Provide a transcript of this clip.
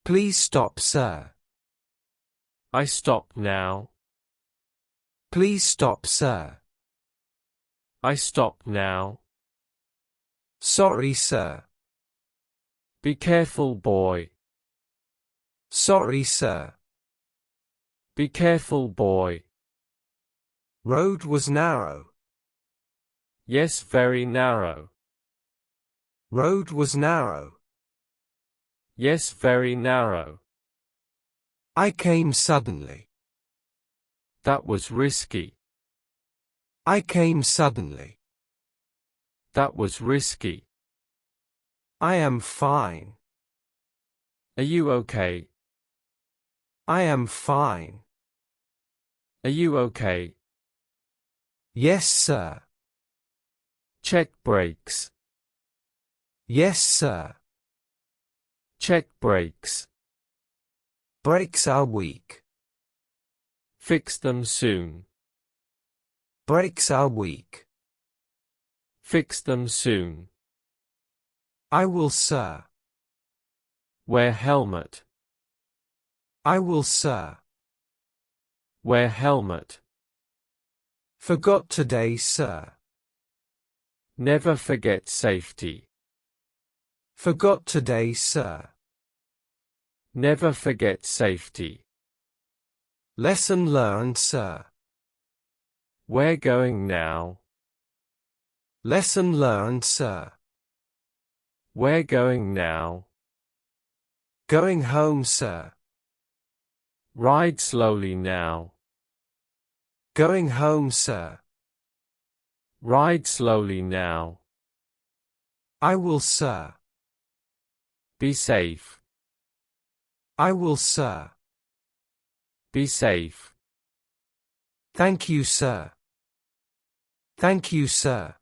Please stop, sir. I stop now. Please stop, sir. I stop now. Sorry, sir. Be careful, boy. Sorry, sir. Be careful, boy. Road was narrow. Yes, very narrow. Road was narrow. Yes, very narrow. I came suddenly. That was risky. I came suddenly. That was risky. I am fine. Are you okay? I am fine. Are you okay? Yes, sir. Check brakes. Yes, sir. Check brakes. Brakes are weak. Fix them soon. Brakes are weak. Fix them soon. I will, sir. Wear helmet. I will, sir. Wear helmet. Forgot today, sir. Never forget safety. Forgot today, sir. Never forget safety. Lesson learned, sir. We're going now. Lesson learned, sir. We're going now. Going home, sir. Ride slowly now. Going home, sir. Ride slowly now. I will, sir. Be safe. I will, sir. Be safe. Thank you, sir. Thank you, sir.